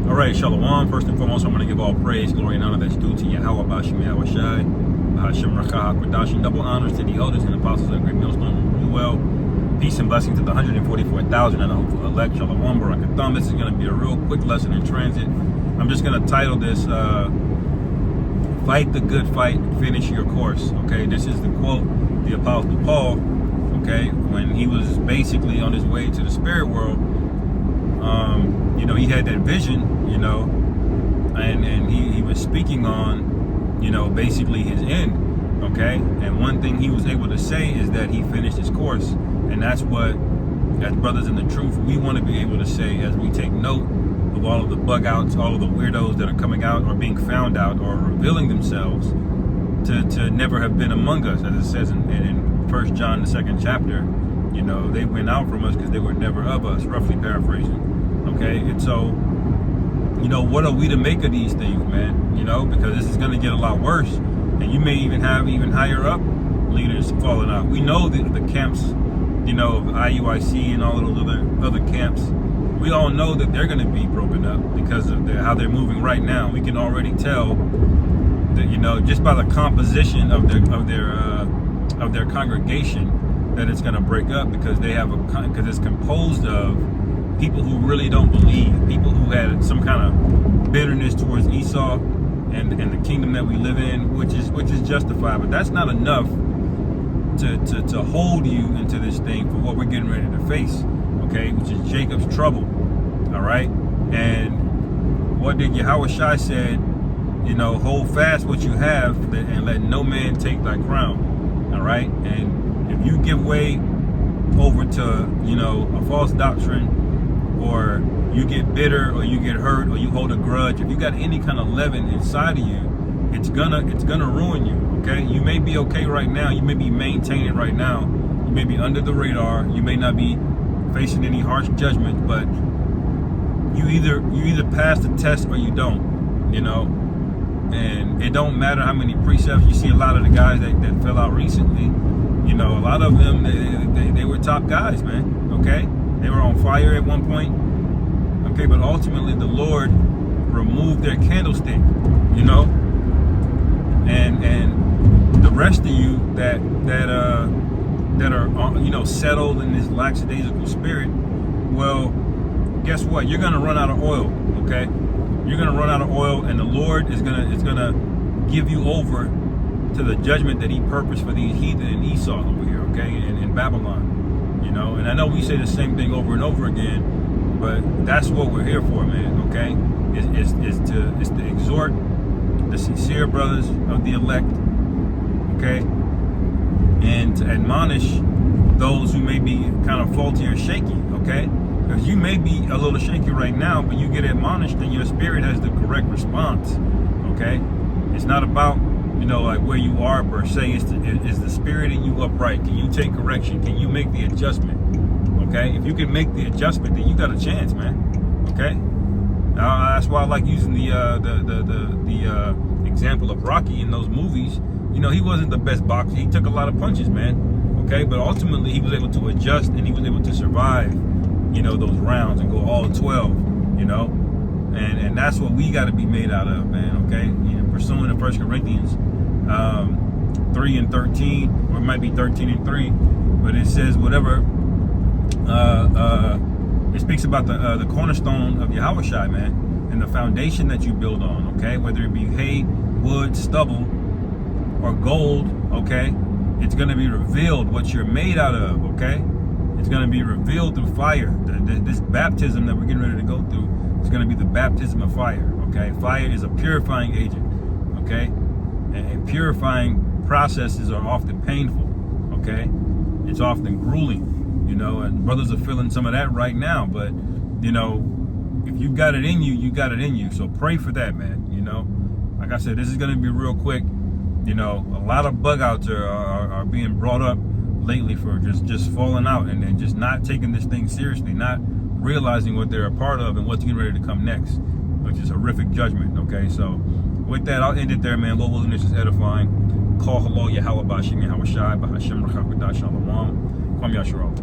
All right, Shalom. First and foremost, I'm going to give all praise, glory, and honor that's due to Yahweh Bashim Yahweh Shai, Hashem Rakah Kwadashi. Double honors to the elders and apostles of Great Millstone who rule well. Peace and blessings to the 144,000 and the hopeful elect. Shalom Barakatham. This is going to be a real quick lesson in transit. I'm just going to title this Fight the Good Fight, Finish Your Course. Okay, this is the quote, the Apostle Paul, okay, when he was basically on his way to the spirit world. He had that vision, and he was speaking on, basically his end, okay? And one thing he was able to say is that he finished his course. And that's what, as brothers in the truth, we want to be able to say as we take note of all of the bug outs, all of the weirdos that are coming out or being found out or revealing themselves to never have been among us, as it says in 1 John, the 2nd chapter. They went out from us because they were never of us, roughly paraphrasing. Okay, and so, what are we to make of these things, man? Because this is going to get a lot worse, and you may even have even higher up leaders falling out. We know that the camps, of IUIC and all of those other camps, we all know that they're going to be broken up because of how they're moving right now. We can already tell that, just by the composition of their congregation, that it's going to break up because because it's composed of people who really don't believe, people who had some kind of bitterness towards Esau and the kingdom that we live in, which is justified. But that's not enough to hold you into this thing for what we're getting ready to face, okay? Which is Jacob's trouble, all right? And what did Yahweh Shai said? Hold fast what you have and let no man take thy crown, all right? And if you give way over to, a false doctrine, or you get bitter, or you get hurt, or you hold a grudge, if you got any kind of leaven inside of you, it's gonna ruin you. Okay, you may be okay right now, you may be maintaining right now, you may be under the radar, you may not be facing any harsh judgment, but you either pass the test or you don't. And it don't matter how many precepts. You see a lot of the guys that fell out recently, a lot of them they were top guys, man. Okay. They were on fire at one point, okay, but ultimately the Lord removed their candlestick, and the rest of you that are settled in this lackadaisical spirit, well, guess what? You're gonna run out of oil, okay? You're gonna run out of oil, and the Lord is gonna give you over to the judgment that He purposed for these heathen in Esau over here, okay, in Babylon. And I know we say the same thing over and over again, but that's what we're here for, man. Okay, is to exhort the sincere brothers of the elect, okay, and to admonish those who may be kind of faulty or shaky, okay, because you may be a little shaky right now, but you get admonished and your spirit has the correct response. Okay, it's not about like where you are per se. Is the spirit in you upright? Can you take correction? Can you make the adjustment? Okay, if you can make the adjustment, then you got a chance, man. Okay, that's why I like using the example of Rocky in those movies. He wasn't the best boxer. He took a lot of punches, man. Okay, but ultimately he was able to adjust and he was able to survive, those rounds and go all 12. And that's what we got to be made out of, man. Okay, pursuing the 1 Corinthians 3 and 13, or it might be 13 and 3, but it says whatever. It speaks about the cornerstone of Yahweh Shai, man, and the foundation that you build on. Okay, whether it be hay, wood, stubble, or gold. Okay, it's going to be revealed what you're made out of. Okay, it's going to be revealed through fire. This baptism that we're getting ready to go through is going to be the baptism of fire. Okay, fire is a purifying agent. Okay, and purifying processes are often painful. Okay, it's often grueling. And brothers are feeling some of that right now. But if you got it in you, you got it in you. So pray for that, man. Like I said, this is going to be real quick. A lot of bug outs are being brought up lately for just falling out and just not taking this thing seriously, not realizing what they're a part of and what's getting ready to come next, which is horrific judgment. Okay, so with that, I'll end it there, man. Lord willing, this is edifying. Call hello, Yahweh Bashim Yahweh Shai, Bahashem Rakah Kwadash Shalom. Kwam Yasharal.